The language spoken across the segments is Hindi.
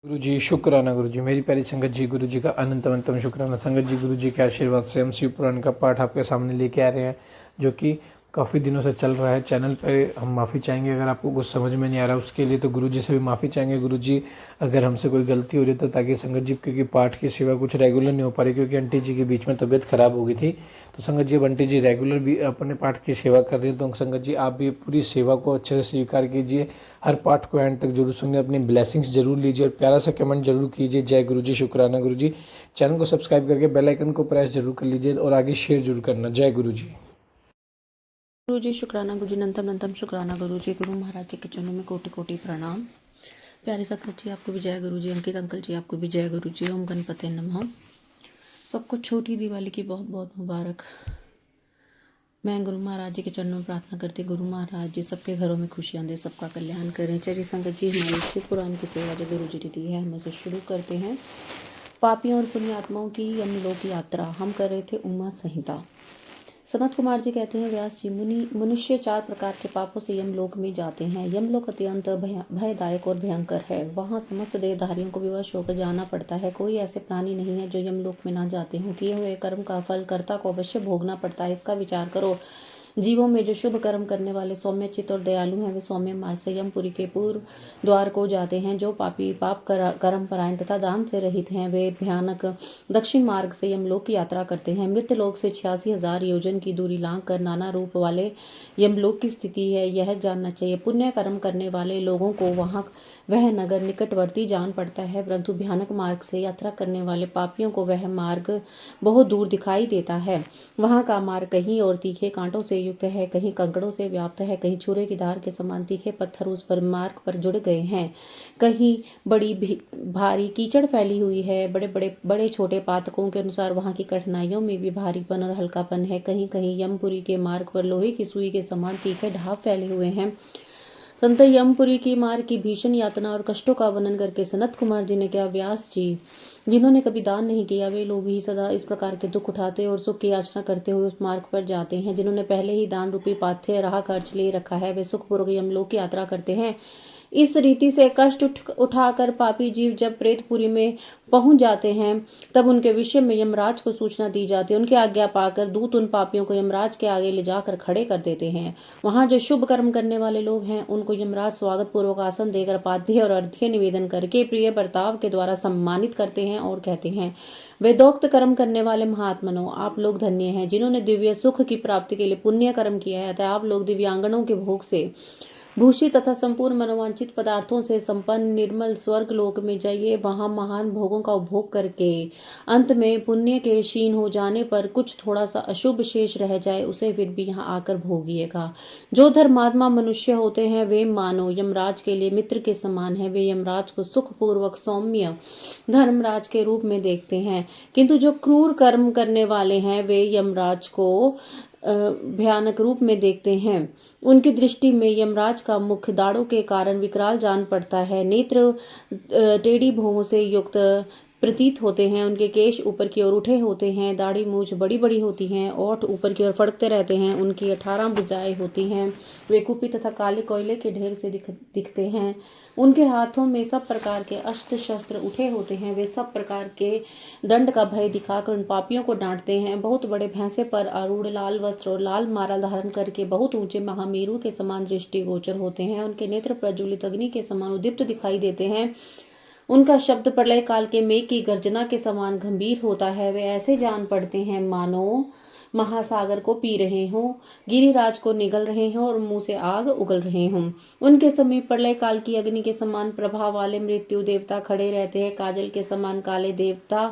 गुरु जी शुक्राना गुरु जी, मेरी प्यारी संगत जी, गुरु जी का अनंत अनंतम शुक्राना। संगत जी, गुरु जी के आशीर्वाद से हम शिव पुराण का पाठ आपके सामने लेके आ रहे हैं, जो कि काफ़ी दिनों से चल रहा है चैनल पे। हम माफ़ी चाहेंगे अगर आपको कुछ समझ में नहीं आ रहा उसके लिए, तो गुरु जी से भी माफ़ी चाहेंगे। गुरु जी अगर हमसे कोई गलती हो रही है तो, ताकि संगत जी, क्योंकि पाठ की सेवा कुछ रेगुलर नहीं हो पा रही, क्योंकि आंटी जी के बीच में तबीयत खराब हो गई थी। तो संगत जी, अब आंटी जी रेगुलर भी अपने पाठ की सेवा कर रही है, तो संगत जी आप भी पूरी सेवा को अच्छे से स्वीकार कीजिए। हर पाठ को एंड तक जरूर सुनिए, अपनी ब्लेसिंग्स जरूर लीजिए और प्यारा सा कमेंट जरूर कीजिए। जय गुरु जी, शुक्राना गुरु जी। चैनल को सब्सक्राइब करके बेल आइकन को प्रेस जरूर कर लीजिए और आगे शेयर जरूर करना। जय गुरु जी। गुरु जी शुक्राना गुरु जी, नंतम नंतम शुक्राना गुरु जी। गुरु महाराज जी के चरणों में कोटि कोटि प्रणाम। प्यारे संगत जी, आपको भी जय गुरु जी। अंकित अंकल जी, आपको भी जय गुरु जी। ओम गणपते नमः। सबको छोटी दिवाली की बहुत बहुत मुबारक। मैं गुरु महाराज जी के चरणों में प्रार्थना करती, गुरु महाराज जी सबके घरों में खुशियां दे, सबका कल्याण करें। चलिए संगत जी, हमारी शिव पुराण की सेवा जो गुरु जी ने दी है, हम उसे शुरू करते हैं। पापियों और पुण्यात्माओं की यमलोक यात्रा। हम कर रहे थे उमा संहिता। सनत कुमार जी कहते हैं, व्यास जी, मनुष्य 4 प्रकार के पापों से यमलोक में जाते हैं। यमलोक अत्यंत भयदायक और भयंकर है। वहां समस्त देहधारियों को विवश होकर जाना पड़ता है। कोई ऐसे प्राणी नहीं है जो यमलोक में ना जाते हों। किए हुए कर्म का फल कर्ता को अवश्य भोगना पड़ता है। इसका विचार करो। जीवों में जो शुभ कर्म करने वाले सौम्य चित्त और दयालु हैं, वे सौम्य मार्ग से यमपुरी के पूर्व द्वार को जाते हैं। जो पापी पाप कर्म परायण तथा दान से रहित हैं, वे भयानक दक्षिण मार्ग से यमलोक की यात्रा करते हैं। मृत्यु लोक से 86,000 योजन की दूरी लांघ कर नाना रूप वाले यमलोक की स्थिति है, यह जानना चाहिए। पुण्य कर्म करने वाले लोगों को वह नगर निकटवर्ती जान पड़ता है, परंतु भयानक मार्ग से यात्रा करने वाले पापियों को वह मार्ग बहुत दूर दिखाई देता है। वहां का मार्ग कहीं और तीखे कांटों से युक्त है, कहीं कंकड़ों से व्याप्त है, कहीं छुरे की धार के समान तीखे पत्थर उस पर मार्ग पर जुड़ गए हैं, कहीं बड़ी भारी कीचड़ फैली हुई है। बड़े छोटे पातकों के अनुसार वहां की कठिनाइयों में भी भारीपन और हल्कापन है। कहीं कहीं यमपुरी के मार्ग पर लोहे की सुई के समान तीखे ढाब फैले हुए हैं। संत यमपुरी की मार्ग की भीषण यातना और कष्टों का वर्णन करके सनत कुमार जी ने कहा, व्यास जी, जिन्होंने कभी दान नहीं किया, वे लोग ही सदा इस प्रकार के दुख उठाते और सुख की याचना करते हुए उस मार्ग पर जाते हैं। जिन्होंने पहले ही दान रूपी पाथ्य राह खर्च ले रखा है, वे सुखपूर्वक यमलोक की यात्रा करते हैं। इस रीति से कष्ट उठाकर पापी जीव जब प्रेतपुरी में पहुंच जाते हैं, तब उनके विषय में यमराज को सूचना दी जाती है। उनकी आज्ञा पाकर दूत उन पापियों को यमराज के आगे ले जाकर खड़े कर देते हैं। वहां जो शुभ कर्म करने वाले लोग हैं, उनको यमराज स्वागत पूर्वक आसन देकर पाद्य और अर्घ्य निवेदन करके प्रिय बर्ताव के द्वारा सम्मानित करते हैं और कहते हैं, वेदोक्त कर्म करने वाले महात्मनों, आप लोग धन्य हैं, जिन्होंने दिव्य सुख की प्राप्ति के लिए पुण्य कर्म किया है। अतः आप लोग दिव्यांगनों के भोग से भूषित तथा संपूर्ण मनोवांछित पदार्थों से संपन्न निर्मल स्वर्ग लोक में जाइए। वहां महान भोगों का उपभोग करके अंत में पुण्य के क्षीण हो जाने पर कुछ थोड़ा सा अशुभ शेष रह जाए, उसे फिर भी यहाँ आकर भोगिएगा। जो धर्मात्मा मनुष्य होते हैं, वे मानो यमराज के लिए मित्र के समान है। वे यमराज को सुखपूर्वक सौम्य धर्मराज के रूप में देखते हैं, किंतु जो क्रूर कर्म करने वाले हैं, वे यमराज को भयानक रूप में देखते हैं। उनकी दृष्टि में यमराज का मुख दाढ़ों के कारण विकराल जान पड़ता है। नेत्र टेढ़ी भौहों से युक्त प्रतीत होते हैं। उनके केश ऊपर की ओर उठे होते हैं, दाढ़ी मूछ बड़ी बड़ी होती हैं, ओठ ऊपर की ओर फड़कते रहते हैं। उनकी 18 भुजाएं होती हैं। वे कुपी तथा काले कोयले के ढेर से दिखते हैं। उनके हाथों में सब प्रकार के अस्त्र शस्त्र उठे होते हैं। वे सब प्रकार के दंड का भय दिखाकर उन पापियों को डांटते हैं। बहुत बड़े भैंसे पर आरूढ़ लाल वस्त्र और लाल माला धारण करके बहुत ऊंचे महामेरु के समान दृष्टि गोचर होते हैं। उनके नेत्र प्रज्वलित अग्नि के समान उद्दीप्त दिखाई देते हैं। उनका शब्द प्रलय काल के मेघ की गर्जना के समान गंभीर होता है। वे ऐसे जान पड़ते हैं मानो महासागर को पी रहे हों, गिरिराज को निगल रहे हों और मुंह से आग उगल रहे हों। उनके समीप प्रलय काल की अग्नि के समान प्रभाव वाले मृत्यु देवता खड़े रहते हैं। काजल के समान काले देवता,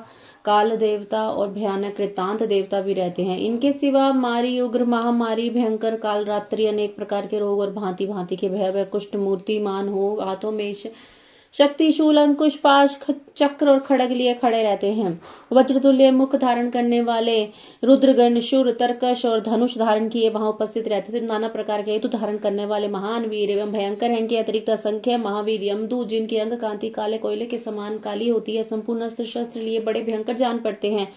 काल देवता और भयानक कृतांत देवता भी रहते हैं। इनके सिवा मारी, उग्र महामारी, भयंकर काल रात्रि, अनेक प्रकार के रोग और भांति भांति के भयावह कुष्ठ मूर्तिमान हो हाथों में शक्ति शूल अंकुश पाश चक्र और खड़ग लिए खड़े रहते हैं। वज्रतुल्य मुख धारण करने वाले रुद्रगण, शूर, तरकश और धनुष धारण किए वहां उपस्थित रहते थे। नाना प्रकार के हेतु धारण करने वाले महान वीर एवं भयंकर हैं। इनके अतिरिक्त असंख्य महावीर यमदूत, जिनकी अंग कांति काले कोयले के समान काली होती है, संपूर्ण अस्त्र शस्त्र लिए बड़े भयंकर जान पड़ते हैं।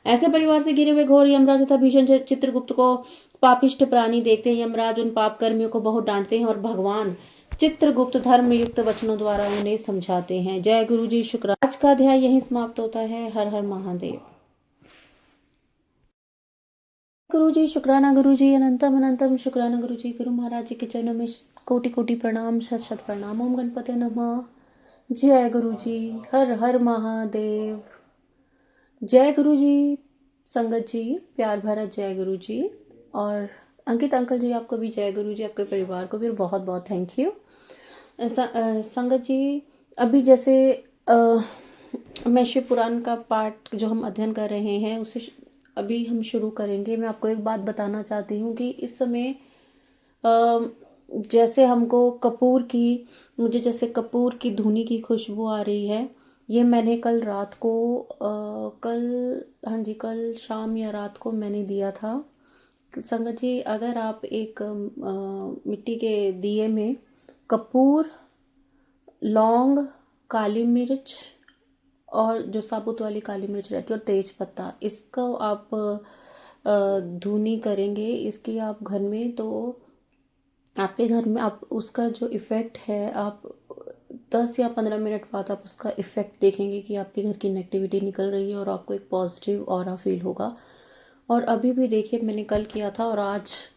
ऐसे परिवार से घिरे हुए घोर यमराज तथा भीषण चित्रगुप्त को पापिष्ट प्राणी देखते हैं। यमराज उन पाप कर्मियों को बहुत डांटते हैं और भगवान चित्रगुप्त धर्म युक्त वचनों द्वारा उन्हें समझाते हैं। जय गुरु जी शुक्र। आज का अध्याय यहीं समाप्त होता है। हर हर महादेव। गुरु जी शुक्राना, गुरु जी अनंतम अनंतम शुक्राना। गुरु जी गुरु महाराज जी के चरणों में कोटि कोटि प्रणाम, शत शत प्रणाम। ओम गणपते नमः। जय गुरु जी, हर हर महादेव। जय गुरु जी। संगत जी प्यार भरा जय गुरु जी। और अंकित अंकल जी आपको भी जय गुरु जी, आपके परिवार को भी बहुत बहुत थैंक यू। संगत जी अभी जैसे मैं शिव पुराण का पाठ जो हम अध्ययन कर रहे हैं उसे अभी हम शुरू करेंगे। मैं आपको एक बात बताना चाहती हूँ कि इस समय जैसे हमको मुझे जैसे कपूर की धुनी की खुशबू आ रही है। ये मैंने कल रात को कल शाम या रात को मैंने दिया था। संगत जी अगर आप एक मिट्टी के दिए में कपूर, लौंग, काली मिर्च और जो साबुत वाली काली मिर्च रहती है और तेज पत्ता, इसको आप धुनी करेंगे इसकी आप घर में, तो आपके घर में आप उसका जो इफ़ेक्ट है आप 10 या 15 मिनट बाद आप उसका इफ़ेक्ट देखेंगे कि आपके घर की नेगेटिविटी निकल रही है और आपको एक पॉजिटिव ऑरा फील होगा। और अभी भी देखिए मैंने कल किया था और आज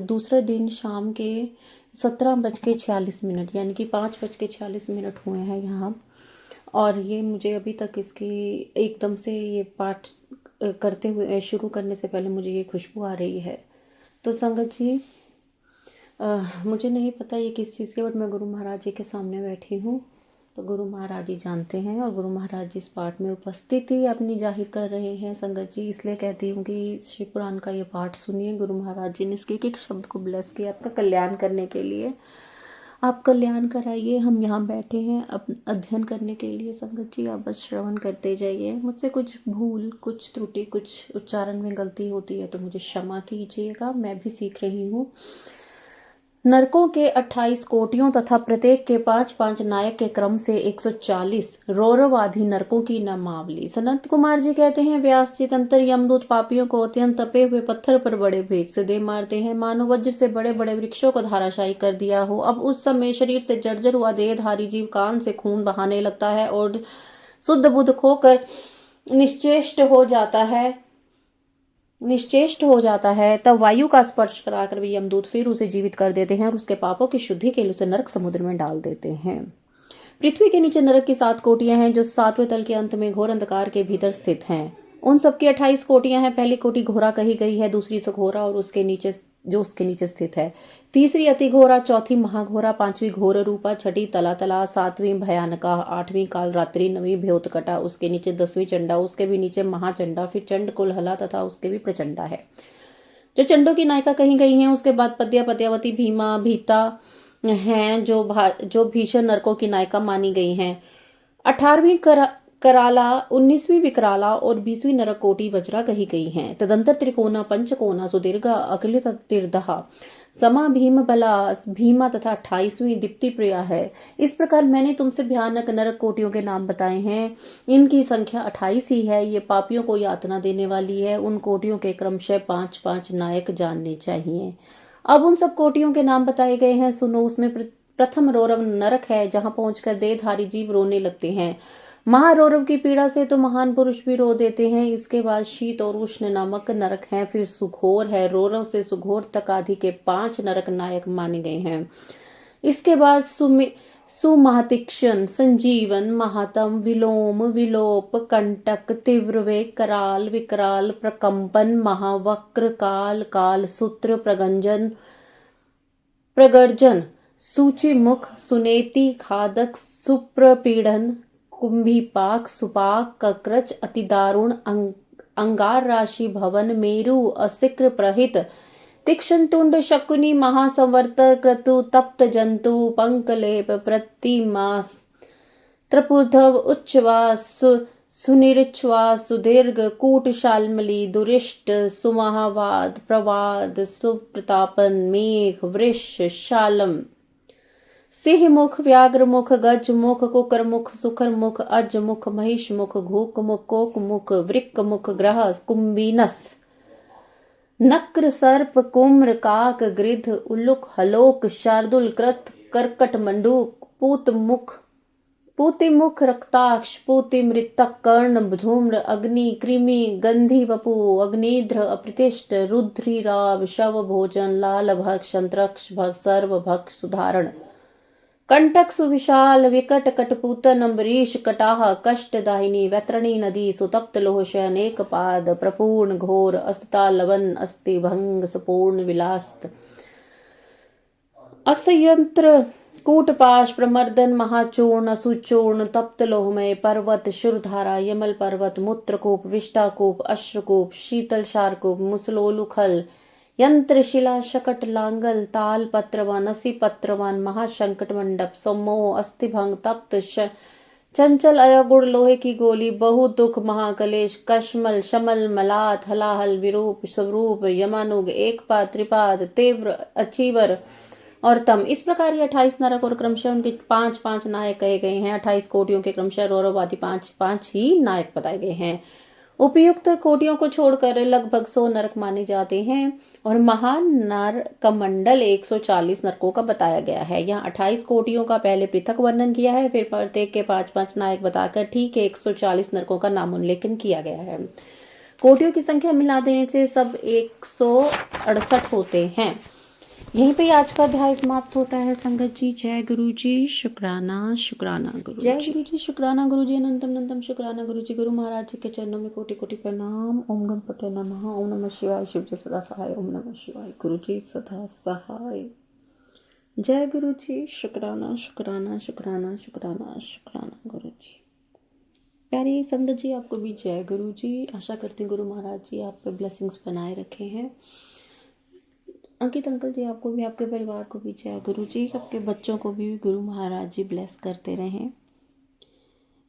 दूसरे दिन शाम के 17:46 यानी कि 5:46 हुए हैं यहाँ। और ये मुझे अभी तक इसकी एकदम से ये पाठ करते हुए शुरू करने से पहले मुझे ये खुशबू आ रही है। तो संगत जी मुझे नहीं पता ये किस चीज़ की, बट मैं गुरु महाराज जी के सामने बैठी हूँ तो गुरु महाराज जी जानते हैं और गुरु महाराज जी इस पाठ में उपस्थिति अपनी जाहिर कर रहे हैं। संगत जी इसलिए कहती हूँ कि शिव पुराण का ये पाठ सुनिए। गुरु महाराज जी ने इसके एक एक शब्द को ब्लेस किया आपका कल्याण करने के लिए। आप कल्याण कराइए। हम यहाँ बैठे हैं अध्ययन करने के लिए। संगत जी आप बस श्रवण करते जाइए। मुझसे कुछ भूल, कुछ त्रुटि, कुछ उच्चारण में गलती होती है तो मुझे क्षमा कीजिएगा, मैं भी सीख रही हूँ। नरकों के 28 कोटियों तथा प्रत्येक के 5-5 नायक के क्रम से 140 रौरवाधि नरकों की नामावली। सनत कुमार जी कहते हैं, व्यास जी तंत्र यमदूत पापियों को अत्यंत तपे हुए पत्थर पर बड़े वेग से दे मारते हैं, मानो वज्र से बड़े बड़े वृक्षों को धाराशायी कर दिया हो। अब उस समय शरीर से जर्जर हुआ देहधारी जीव कान से खून बहाने लगता है और शुद्ध बुद्ध खोकर निश्चेष्ट हो जाता है। तब वायु का स्पर्श कराकर भी यमदूत फिर उसे जीवित कर देते हैं और उसके पापों की शुद्धि के लिए उसे नरक समुद्र में डाल देते हैं। पृथ्वी के नीचे नरक की 7 कोटियां हैं जो 7वें तल के अंत में घोर अंधकार के भीतर स्थित हैं। उन सबकी 28 कोटियां हैं। पहली कोटि घोरा कही गई है, दूसरी सघोरा और उसके नीचे स्थित है, तीसरी अति घोरा, चौथी महाघोरा, 5वीं घोर रूपा, छठी तला, 7वीं भयानका, 8वीं काल रात्रि, 9वीं भ्योतकटा, उसके नीचे 10वीं चंडा, उसके भी नीचे महाचंडा, फिर चंड कुलहला तथा उसके भी प्रचंडा है। जो चंडों की नायिका कही गई हैं उसके बाद पद्या, पद्यावती, भीमा, भीता हैं जो भीषण नरकों की नायिका मानी गई हैं। 18वीं कराला, 19वीं विकराला और 20वीं नरक कोटि वज्रा कही गई हैं। तदंतर त्रिकोणा, पंचकोना, सुदीर्घा, अकलित, तिरदहा, समा, भीम बला, भीमा तथा 28वीं दीप्ति प्रिया है। इस प्रकार मैंने तुमसे भयानक नरक कोटियों के नाम बताए हैं। इनकी संख्या 28 ही है। ये पापियों को यातना देने वाली है। उन कोटियों के क्रमशः 5-5 नायक जानने चाहिए। अब उन सब कोटियों के नाम बताए गए हैं, सुनो। उसमें प्रथम रौरव नरक है, जहां पहुंचकर देहधारी जीव रोने लगते हैं। महारौरव की पीड़ा से तो महान पुरुष भी रो देते हैं। इसके बाद शीत और उष्ण नामक नरक हैं, फिर सुघोर है। रौरव से सुघोर तक आदि के 5 नरक नायक माने गए हैं। इसके बाद सुमहातिक्षण, संजीवन, महातम, विलोम, विलोप, कंटक, तीव्र वेग, कराल, विकराल, प्रकंपन, महावक्र, काल सूत्र, प्रगर्जन, सूची मुख, सुनेति, खादक, सुप्रपीड़न, कुंभीपाक, सुपाक, कक्रच, अतिदारुण, अंगार राशि, भवन, मेरु, असिक्र, प्रहित, तीक्ष्ण तुंड, शकुनी, महासंवर्त, क्रतु, तप्त जंतु, पंकलेप, प्रतिमास, त्रपुधव, उच्चवास, सुनिर्च्छ्वास, सुदीर्घ, कूट, शाल्मली, दुरिष्ट, सुमहावाद, प्रवाद, सुप्रतापन, मेघ, वृष, शालम, सिंह मुख, व्याघ्र मुख, गज मुख, कुकर मुख, सुकर मुख, अज मुख, महिष मुख, घूक मुख, कोक मुख, वृक मुख, ग्रह, कुंभीनस, नक्र सर्प कुम्र काक गृध उल्लुक हलोक शार्दुल कृत कर्कट मंडूक पूतिमुख रक्ताक्ष पूतिमृतक कर्ण धूम्र अग्नि कृमि गंधी वपु अग्निध्र अप्रतिष्ठ रुद्रीराव शव भोजन लाल भक्ष अंतरक्ष भक्ष सर्व भक्ष सुधारण कंटक सुविशाल विकट कटपूतन अम्बरीश कटाह कष्ट दाहिनी वैतरणी नदी सुतप्त लोहश अनेक पाद प्रपूर्ण घोर अस्ता लवन अस्ति भंग सुपूर्ण विलास्त असयंत्र कूटपाश प्रमर्दन महाचूर्ण सुचूर्ण तप्त लोहमय पर्वत शुरधारा यमल पर्वत मूत्रकूप विष्टाकूप अश्रकूप शीतल शारकूप मुसलोलुखल यंत्र शिला शकट लांगल ताल पत्रवान असी पत्रवान महाशंकट मंडप सम्मोह अस्थिभंग तप्त चंचल अयगुण लोहे की गोली बहु दुख महाकलेश कश्मल शमल मलात हलाहल विरूप स्वरूप यमानुग एक पाद त्रिपाद तीव्र अचीवर और तम। इस प्रकार ये 28 नरक और क्रमशः उनके 5-5 नायक कहे गए हैं। 28 कोटियों के क्रमशः रौरव 5-5 ही नायक बताए गए हैं। उपयुक्त कोटियों को छोड़कर लगभग 100 नरक माने जाते हैं और महान नर का मंडल 140 नरकों का बताया गया है। यहाँ 28 कोटियों का पहले पृथक वर्णन किया है, फिर प्रत्येक के 5-5 नायक बताकर ठीक 140 नरकों का नाम उल्लेखन किया गया है। कोटियों की संख्या मिला देने से सब 168 होते हैं। यहीं पे आज का अध्याय समाप्त होता है। संगत जी जय गुरु जी, शुक्राना शुक्राना गुरु जय गुरु जी, शुक्राना गुरु जी, अनंतम अनंतम शुक्राना गुरु जी। गुरु महाराज जी के चरणों में कोटि कोटि प्रणाम। ओम गणपते नमः। ओम नमः शिवाय। शिव जी सदा सहाय। ओम नमः शिवाय। गुरु जी सदा सहाय। जय गुरु जी, शुक्राना शुक्राना शुक्राना शुक्राना शुक्राना गुरु जी। प्यारी संगत जी आपको भी जय गुरु जी। आशा करती हूँ गुरु महाराज जी आप पे ब्लेसिंग्स बनाए रखे हैं। अंकित अंकल जी आपको भी, आपके परिवार को भी जय गुरु जी। आपके बच्चों को भी गुरु महाराज जी ब्लेस करते रहें।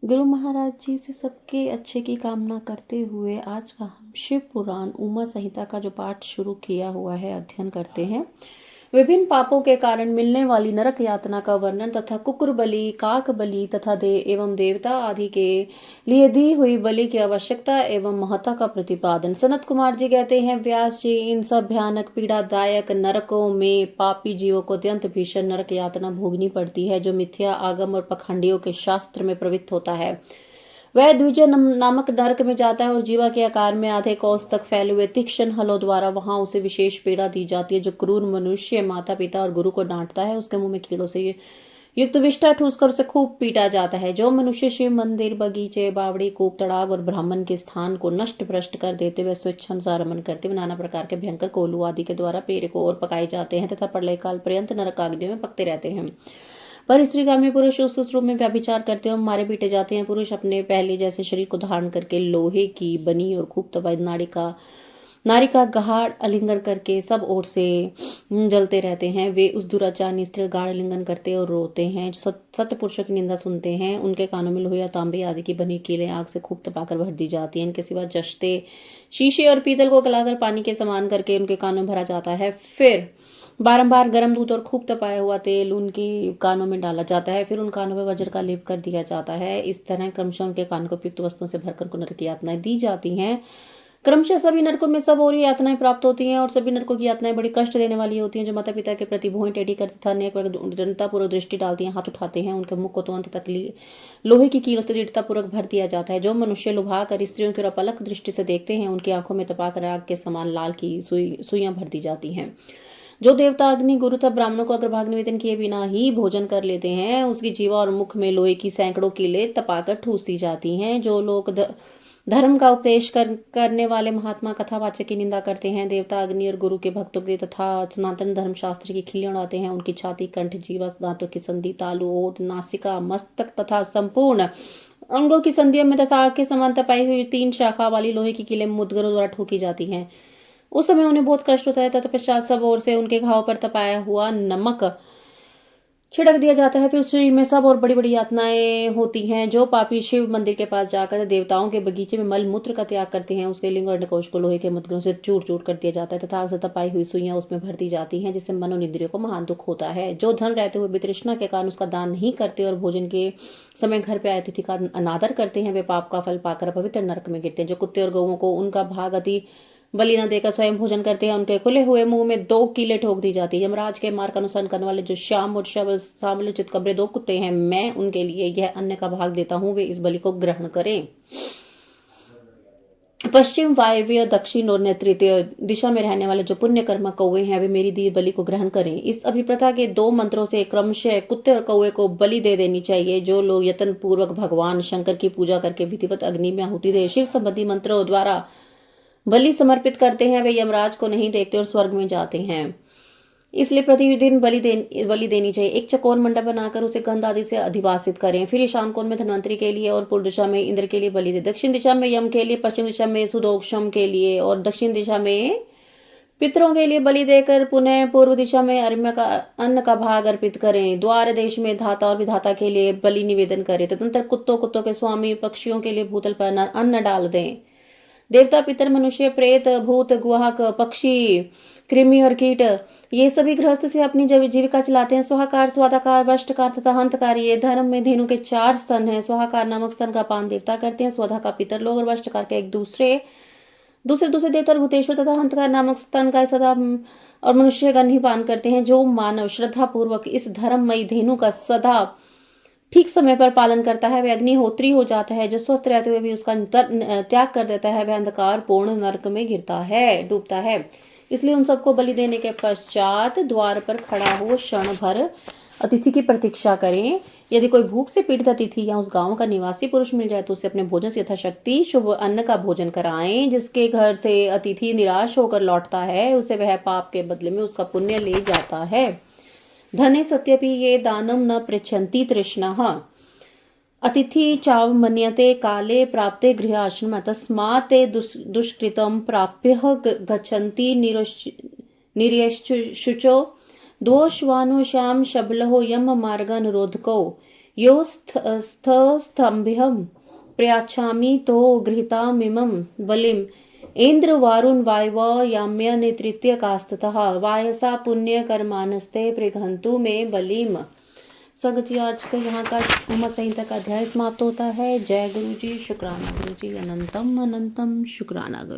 गुरु महाराज जी से सबके अच्छे की कामना करते हुए आज का हम शिव पुराण उमा संहिता का जो पाठ शुरू किया हुआ है अध्ययन करते हैं। विभिन्न पापों के कारण मिलने वाली नरक यातना का वर्णन तथा कुकुर बलि, काक बलि तथा एवं देवता आदि के लिए दी हुई बलि की आवश्यकता एवं महत्ता का प्रतिपादन। सनत कुमार जी कहते हैं, व्यास जी, इन सब भयानक पीड़ादायक नरकों में पापी जीवों को अत्यंत भीषण नरक यातना भोगनी पड़ती है, जो मिथ्या आगम और पखंडियों के शास्त्र में प्रवृत्त होता है। वह द्विजय नामक नरक में जाता है और जीवा के आकार में आधे कोस तक फैले हुए तीक्ष्ण हलों द्वारा वहां उसे विशेष पीड़ा दी जाती है। जो क्रूर मनुष्य माता पिता और गुरु को डांटता है, उसके मुंह में कीड़ों से युक्त विष्ठा ठूसकर उसे खूब पीटा जाता है। जो मनुष्य शिव मंदिर, बगीचे, बावड़ी, कूप, तड़ाग और ब्राह्मण के स्थान को नष्ट भ्रष्ट कर देते हुए स्वेच्छानुसार रमन करते हुए नाना प्रकार के भयंकर कोलू आदि के द्वारा पेड़ को और पकाए जाते हैं तथा प्रलय काल पर्यंत नरकाग्नि में पकते रहते हैं। पर स्त्रीगामी पुरुष उस रूप में व्यभिचार करते हैं और मारे पीटे जाते हैं। पुरुष अपने पहले जैसे शरीर को धारण करके लोहे की बनी और खूब तबाही नारी का गाढ़ आलिंगन करके सब ओर से जलते रहते हैं। वे उस दुराचारी स्त्री गाढ़ आलिंगन करते और रोते हैं। जो सत्य पुरुषों की निंदा सुनते हैं, उनके कानों में लोहे या तांबे आदि की बनी कीलें आग से खूब तपाकर भर दी जाती हैं। इनके सिवा जश्ते, शीशे और पीतल को गलाकर पानी के समान करके उनके कानों में भरा जाता है। फिर बारंबार गर्म दूध और खूब तपाया हुआ तेल उनकी कानों में डाला जाता है। फिर उन कानों में वज्र का लेप कर दिया जाता है। इस तरह क्रमशः उनके कान को उपयुक्त वस्तुओं से भरकर उनको नरक यातनाएं दी जाती हैं। क्रमशः सभी नरकों में सब और यातनाएं प्राप्त होती हैं और सभी नरकों की यातनाएं बड़ी कष्ट देने वाली होती हैं। जो माता पिता के प्रति भौहें टेढ़ी करते था, अनेक दृढ़तापूर्वक दृष्टि डालती हैं, हाथ उठाते हैं, उनके मुख को तो अंत तक लोहे की कीलों से दृढ़तापूर्वक भर दिया जाता है। जो मनुष्य लुभा कर स्त्रियों की ओर अपलक दृष्टि से देखते हैं, उनकी आंखों में तपाकर आग के समान लाल की सुइयां भर दी जाती हैं। जो देवता अग्नि गुरु तथा ब्राह्मणों को अग्रभाग निवेदन किए बिना ही भोजन कर लेते हैं, उसकी जीवा और मुख में लोहे की सैकड़ों कीलें तपाकर ठूस दी जाती हैं। जो लोग धर्म का उपदेश करने वाले महात्मा कथावाचक की निंदा करते हैं, देवता अग्नि और गुरु के भक्तों की तथा सनातन धर्म शास्त्र की खिल्ली उड़ाते हैं, उनकी छाती, कंठ, जीवा, दांतों की संधि, तालु, ओठ, नासिका, मस्तक तथा संपूर्ण अंगों की संधियों में तथा आग के समान तपाई हुई 3 शाखा वाली लोहे की कीलें मुद्गरों द्वारा ठोकी जाती हैं। उस समय उन्हें बहुत कष्ट होता है। तत्पश्चात सब ओर से उनके घाव पर तपाया हुआ नमक छिड़क दिया जाता है। फिर उस शरीर में सब और बड़ी बड़ी यातनाएं होती हैं। जो पापी शिव मंदिर के पास जाकर देवताओं के बगीचे में मल मूत्र का त्याग करते हैं, उसके लिंग और नकोश को लोहे के मुद्गरों से चूर चूर कर दिया जाता है तथा आग से तपाई हुई सुइयां उसमें भर दी जाती हैं, जिससे मन और इंद्रियों को महान दुख होता है। जो धन रहते हुए वितृष्णा के कारण उसका दान नहीं करते और भोजन के समय घर पे आए अतिथि का अनादर करते हैं, वे पाप का फल पाकर पवित्र नरक में गिरते हैं। जो कुत्ते और गौओं को उनका भाग अति बलि न देकर स्वयं भोजन करते हैं, उनके खुले हुए मुंह में 2 कीलें ठोक दी जाती है। यमराज के मार्ग का अनुसरण करने वाले जो श्याम और सामलोचित कब्रे 2 कुत्ते हैं, मैं उनके लिए यह अन्न का भाग देता हूँ, वे इस बलि को ग्रहण करें। पश्चिम, वायव्य, दक्षिण और नैऋत्य दिशा में रहने वाले जो पुण्य कर्म कौवे हैं, वे मेरी दी बलि को ग्रहण करें। इस अभिप्रथा के 2 मंत्रों से क्रमशः कुत्ते और कौवे को बलि दे देनी चाहिए। जो लोग यत्न पूर्वक भगवान शंकर की पूजा करके विधिवत अग्नि में आहुति दे शिव संबंधी मंत्रों द्वारा बलि समर्पित करते हैं, वे यमराज को नहीं देखते और स्वर्ग में जाते हैं। इसलिए प्रतिदिन बलि देनी चाहिए। एक चकोर मंडप बनाकर उसे गंध आदि से अधिवासित करें। फिर ईशान कोण में धन्वंतरी के लिए और पूर्व दिशा में इंद्र के लिए बलि दें। दक्षिण दिशा में यम के लिए, पश्चिम दिशा में सुदोक्षम के लिए और दक्षिण दिशा में पितरों के लिए बलि देकर पुनः पूर्व दिशा में अर्घ्य का अन्न का भाग अर्पित करें। द्वार देश में धाता और विधाता के लिए बलि निवेदन करें। तदनंतर कुत्तों के स्वामी पक्षियों के लिए भूतल पर अन्न डाल दें। देवता, पितर, मनुष्य, प्रेत, भूत, गुहाक, पक्षी, कृमि और कीट, ये सभी गृहस्थ से अपनी जीविका चलाते हैं। स्वाहाकार, स्वादाकार, वष्टकार तथा हंतकार, ये धर्म में धेनु के 4 स्तन हैं। स्वाहाकार नामक स्तन का पान देवता करते हैं, स्वाधा का पितर लोग और वष्टकार के एक दूसरे देवता और भूतेश्वर तथा हंतकार नामक स्तन का सदा और मनुष्यगण ही पान करते हैं। जो मानव श्रद्धा पूर्वक इस धर्ममयी धेनु का सदा ठीक समय पर पालन करता है, वह अग्निहोत्री हो जाता है। जो स्वस्थ रहते हुए भी उसका त्याग कर देता है, वह अंधकार पूर्ण नरक में डूबता है। इसलिए उन सबको बलि देने के पश्चात द्वार पर खड़ा हो क्षण भर अतिथि की प्रतीक्षा करें। यदि कोई भूख से पीड़ित अतिथि या उस गांव का निवासी पुरुष मिल जाए तो उसे अपने भोजन से यथाशक्ति शुभ अन्न का भोजन कराएं। जिसके घर से अतिथि निराश होकर लौटता है, उसे वह पाप के बदले में उसका पुण्य ले जाता है। धने सत्यपि ये दानम न पृच्छन्ति तृष्णाः अतिथि चावमन्यते काले प्राप्ते गृह आश्रम तस्मात् ते दुष्कृतं प्राप्य गच्छन्ति निर्यशुचो दोषवानुश्याम शबलो यम मार्गानुरोधको यो स्तंभ्यं प्रयाच्छामि तो गृहीतामिमं बलिम् इंद्र वारुण वायव याम्य नेतृत्य कास्ततः वायसा पुण्य कर्मानस्ते प्रघंतु में बलिम। संगत जी, आज का यहाँ का उमा संहिता का अध्याय समाप्त होता है। जय गुरु जी, शुक्राना गुरु जी, अनंतम अनंतम शुक्राना गुरु।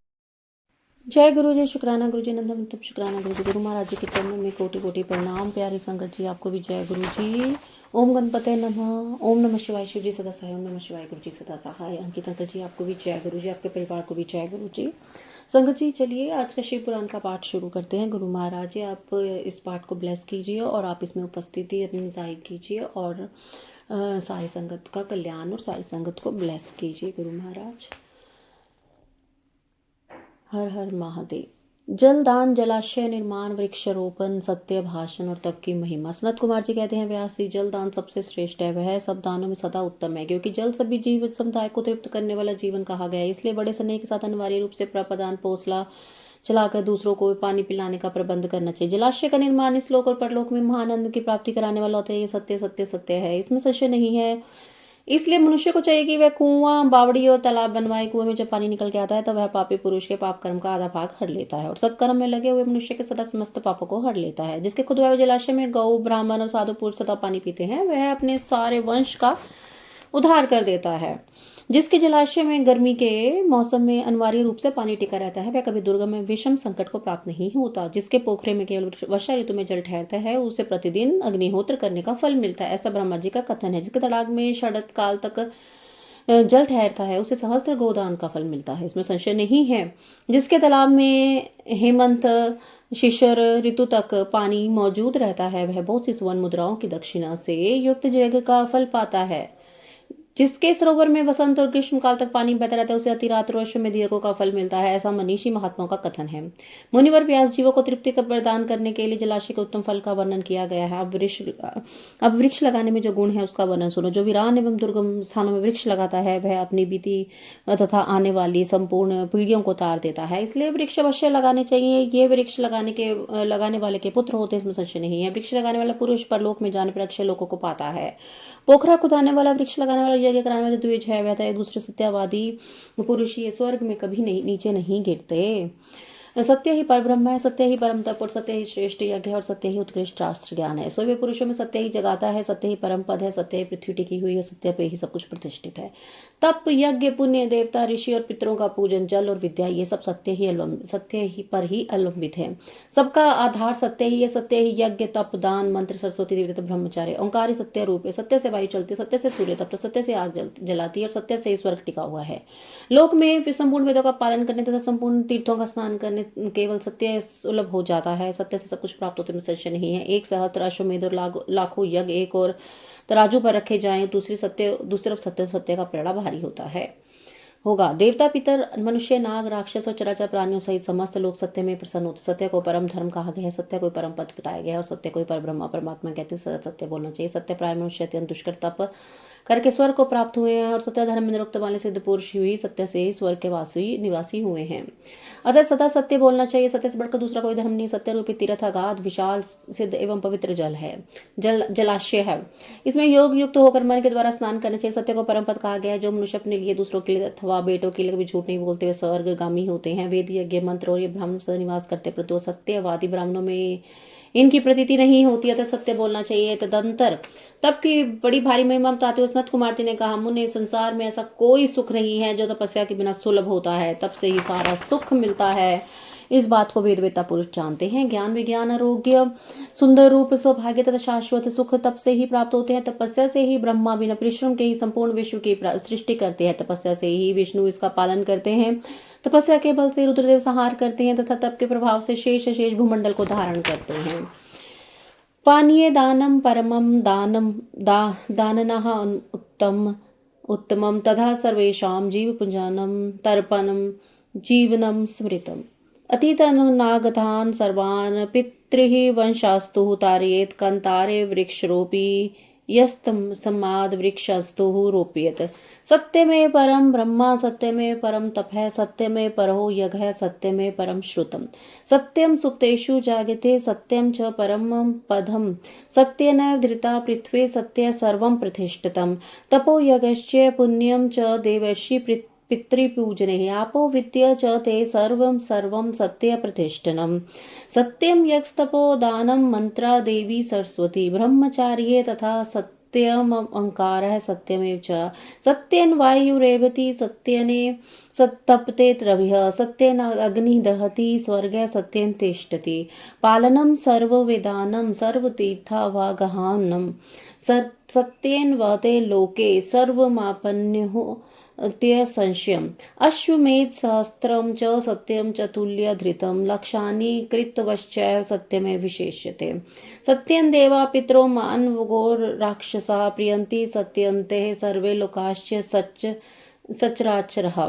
जय गुरु जी, शुक्राना गुरु जी, अनंतम अनंतम शुक्राना गुरु जी। गुरु महाराज जी के चरणों में कोटि कोटि प्रणाम। प्यारी संगत जी, आपको भी जय गुरु जी। ओम गणपते नमः। ओम नमः शिवाय। शिव जी सदा सहाय। ओम नमः शिवाय। गुरु जी सदा सहाय। अंकित अंकल जी, आपको भी जय गुरु जी, आपके परिवार को भी जय गुरु जी। संगत जी, चलिए आज का शिव पुराण का पाठ शुरू करते हैं। गुरु महाराज जी, आप इस पाठ को ब्लेस कीजिए और आप इसमें उपस्थिति अपनी जाहिर कीजिए और सारी संगत का कल्याण और सारी संगत को ब्लेस कीजिए। गुरु महाराज। हर हर महादेव। जलदान, जलाशय निर्माण, वृक्षारोपण, सत्य भाषण और तप की महिमा। सनत कुमार जी कहते हैं, व्यास जी, जलदान सबसे श्रेष्ठ है, वह सब दानों में सदा उत्तम है, क्योंकि जल सभी जीव समुदाय को तृप्त करने वाला जीवन कहा गया है। इसलिए बड़े स्नेह के साथ अनिवार्य रूप से प्रपदान पोसला चलाकर दूसरों को पानी पिलाने का प्रबंध करना चाहिए। जलाशय का निर्माण इस लोक और परलोक में महानंद की प्राप्ति कराने वाला होता है। ये सत्य सत्य सत्य है, इसमें संशय नहीं है। इसलिए मनुष्य को चाहिए कि वह कुआं, बावड़ी और तालाब बनवाए। कुएं में जब पानी निकल के आता है तो वह पापी पुरुष के पाप कर्म का आधा भाग हर लेता है और सत्कर्म में लगे हुए मनुष्य के सदा समस्त पापों को हर लेता है। जिसके खुद हुए जलाशय में गौ, ब्राह्मण और साधु पुरुष सदा पानी पीते हैं, वह अपने सारे वंश का उद्धार कर देता है। जिसके जलाशय में गर्मी के मौसम में अनिवार्य रूप से पानी टिका रहता है, वह कभी दुर्गम में विषम संकट को प्राप्त नहीं होता। जिसके पोखरे में केवल वर्षा ऋतु में जल ठहरता है, उसे प्रतिदिन अग्निहोत्र करने का फल मिलता है, ऐसा ब्रह्मा जी का कथन है। जिसके तड़ाग में शरद काल तक जल ठहरता है, उसे सहस्त्र गोदान का फल मिलता है, इसमें संशय नहीं है। जिसके तालाब में हेमंत शिशिर ऋतु तक पानी मौजूद रहता है, वह बहुत सी सुवर्ण मुद्राओं की दक्षिणा से युक्त यज्ञ का फल पाता है। जिसके सरोवर में वसंत और ग्रीष्म काल तक पानी बहता रहता है, उसे अतिरात्र और अश्वमेध यज्ञों का फल मिलता है, ऐसा मनीषी महात्माओं का कथन है। मुनिवर व्यास जीवों को तृप्ति का प्रदान करने के लिए जलाशय के उत्तम फल का वर्णन किया गया है। अब वृक्ष लगाने में जो गुण है उसका वर्णन सुनो। जो वीरान एवं दुर्गम स्थानों में वृक्ष लगाता है, वह अपनी बीती तथा आने वाली संपूर्ण पीढ़ियों को तार देता है। इसलिए वृक्ष अवश्य लगाने चाहिए। ये वृक्ष लगाने वाले के पुत्र होते, इसमें संशय नहीं है। वृक्ष लगाने वाला पुरुष परलोक में जाने पर अक्षय लोकों को पाता है। पोखरा खुदाने वाला, वृक्ष लगाने वाला, यज्ञ कराने वाला द्विज है, वह एक दूसरे सत्यवादी पुरुष ये स्वर्ग में कभी नीचे नहीं गिरते। सत्य ही परब्रह्म है, सत्य ही परम तप और सत्य ही श्रेष्ठ यज्ञ है और सत्य ही उत्कृष्ट शास्त्र ज्ञान है। सोए पुरुषों में सत्य ही जगाता है, सत्य ही परम पद है, सत्य ही पृथ्वी टिकी हुई है, सत्य पे ही सब कुछ प्रतिष्ठित है। तप, यज्ञ, पुण्य, देवता, ऋषि और पितरों का पूजन, जल और विद्या, ये सब सत्य ही पर ही अवलंबित है। सबका आधार सत्य ही है। सत्य ही यज्ञ, तप, दान, मंत्र, सरस्वती देवी तथा ब्रह्मचार्य, ओंकार ही सत्य रूप है। सत्य से वायु चलती, सत्य से सूर्य तपता, सत्य से आग जलाती है और सत्य से स्वर्ग टिका हुआ है। लोक में संपूर्ण वेदों का पालन करने तथा संपूर्ण तीर्थों का स्नान करने केवल सत्य सुलभ हो जाता है। सत्य से सब कुछ प्राप्त होते में संशय नहीं है। एक सहस्त्र अश्वमेध और लाखों यज्ञ एक और तराजू पर रखे जाएं, दूसरी तरफ सत्य का प्रेरणा भारी होता है होगा। देवता, पितर, मनुष्य, नाग, राक्षस और चराचर प्राणियों सहित समस्त लोग सत्य में प्रसन्न होते। सत्य को परम धर्म कहा गया है, सत्य को परम पद बताया गया है और सत्य को पर ब्रह्मा परमात्मा कहते हैं। सत्य बोलना चाहिए। सत्य प्राय मनुष्य अत्यंत दुष्कर तप करके स्वर्ग को प्राप्त हुए हैं और सत्य धर्म में निरुक्त वाले सिद्ध पुरुष ही सत्य से ही स्वर्ग के निवासी हुए हैं। अतः सदा सत्य बोलना चाहिए। सत्य से बढ़कर दूसरा कोई धर्म नहीं। सत्य रूपी तीर्थ अगाध विशाल सिद्ध एवं पवित्र जलाशय है। इसमें योग युक्त होकर मन के द्वारा स्नान करना चाहिए। सत्य को परम पद कहा गया है। जो मनुष्य अपने लिए, दूसरों के लिए अथवा बेटों के लिए कभी झूठ नहीं बोलते, वे स्वर्गगामी होते हैं। वेद, यज्ञ, मंत्र और ये ब्राह्मण सदा निवास करते, परंतु सत्यवादी ब्राह्मणों में इनकी प्रतीति नहीं होती। अतः सत्य बोलना चाहिए। तदंतर तब की बड़ी भारी महिमा बताते हुए सनत कुमार जी ने कहा, मुने, संसार में ऐसा कोई सुख नहीं है जो तपस्या के बिना सुलभ होता है। तप से ही सारा सुख मिलता है। इस बात को वेद वेत्ता पुरुष जानते हैं। ज्ञान, विज्ञान, आरोग्य, सुंदर रूप, सौभाग्य तथा शाश्वत सुख तप से ही प्राप्त होते हैं। तपस्या से ही ब्रह्मा बिना परिश्रम के ही संपूर्ण विश्व की सृष्टि करते हैं। तपस्या से ही विष्णु इसका पालन करते हैं। तपस्या के बल से रुद्रदेव संहार करते हैं तथा तप के प्रभाव से शेष भूमंडल को धारण करते हैं। पानीय दानम परमम दाननः उत्तमम तथा सर्वेषां जीवपुंजानं तर्पणं जीवनं स्मृतम्। अतीतनागतान् सर्वान् पितृः वंशास्तु तारयेत् कंतारे वृक्षरोपी यस्तम समाद वृक्षस्तु रोपयेत्। सत्य में परम ब्रह्मा, सत्य में परम तप है, सत्य में परहो यज्ञ है, सत्य में परम श्रुतम। सत्यम सुप्तेषु जागते, सत्यम च परम पदम। सत्येन धृता पृथ्वी, सत्य सर्वं प्रतिष्ठितम्। तपो यज्ञश्च पुण्यम च देवैषि पितृपूजने, आपो विद्या च ते सर्वं सत्य प्रतिष्ठनम्। सत्यम यज्ञस्तपो दानम मंत्रा देवी सरस्वती, ब्रह्मचार्ये तथा सत्यम ओंकारः सत्यमेव च। सत्येन वायुरेवति, सत्येने सत्तपते रविः, सत्येन अग्निः दहति, स्वर्गे सत्येन तिष्ठति। पालनं सर्ववेदानं सर्वतीर्थावागहानं, सत्येन वहते लोके सर्वमापन्युः संशयम्। अश्वमेध सहस्त्रम च सत्यम च तुल्य धृतम, लक्षानि कृतवश्चैव सत्यमे विशेष्यते। सत्यं देवा पितरो मानवगो राक्षसा प्रियन्ति, सत्यन्ते सर्वे लोकाश्च सचराचरः।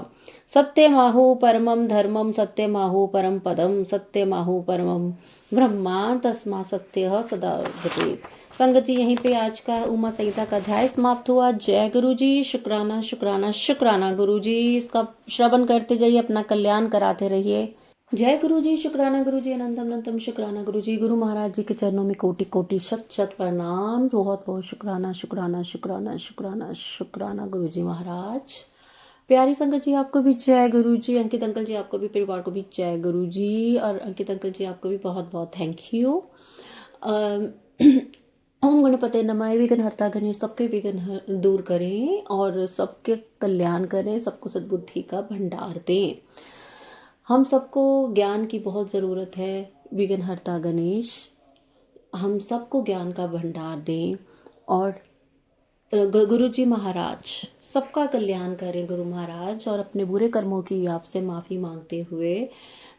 सत्यमाहु परमं धर्मं, सत्यमाहु परम पदम, सत्यमाहु परमं ब्रह्मा, तस्मा सत्यः सदा जपेत्। संगत जी, यहीं पे आज का उमा संहिता का अध्याय समाप्त हुआ। जय गुरु जी। शुक्राना शुक्राना शुक्राना गुरु जी। इसका श्रवण करते जाइए, अपना कल्याण कराते रहिए। जय गुरु जी। शुक्राना गुरु जी। अनंतम अनंतम शुक्राना गुरु जी। गुरु महाराज जी के चरणों में कोटि कोटि शत शत प्रणाम। बहुत बहुत शुक्राना शुक्राना शुक्राना शुक्राना शुक्राना गुरु जी महाराज। प्यारी संगत जी, आपको भी जय गुरु जी। अंकित अंकल जी, आपको भी, परिवार को भी जय गुरु जी। और अंकित अंकल जी, आपको भी बहुत बहुत थैंक यू। ओम गणपते नमः। विघ्नहर्ता गणेश सबके विघ्न दूर करें और सबके कल्याण करें, सबको सद्बुद्धि का भंडार दें। हम सबको ज्ञान की बहुत ज़रूरत है। विघ्नहर्ता गणेश हम सबको ज्ञान का भंडार दें और गुरु जी महाराज सबका कल्याण करें गुरु महाराज। और अपने बुरे कर्मों की आपसे माफ़ी मांगते हुए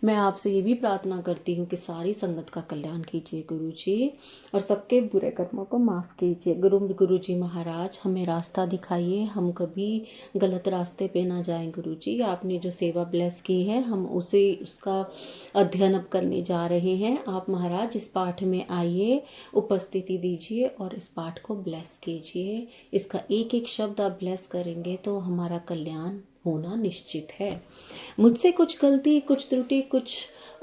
मैं आपसे ये भी प्रार्थना करती हूँ कि सारी संगत का कल्याण कीजिए गुरु जी और सबके बुरे कर्मों को माफ़ कीजिए। गुरु जी महाराज हमें रास्ता दिखाइए, हम कभी गलत रास्ते पे ना जाएं गुरु जी। आपने जो सेवा ब्लेस की है हम उसका अध्ययन अब करने जा रहे हैं। आप महाराज इस पाठ में आइए, उपस्थिति दीजिए और इस पाठ को ब्लेस कीजिए। इसका एक एक शब्द आप ब्लेस करेंगे तो हमारा कल्याण होना निश्चित है। मुझसे कुछ गलती, कुछ त्रुटि, कुछ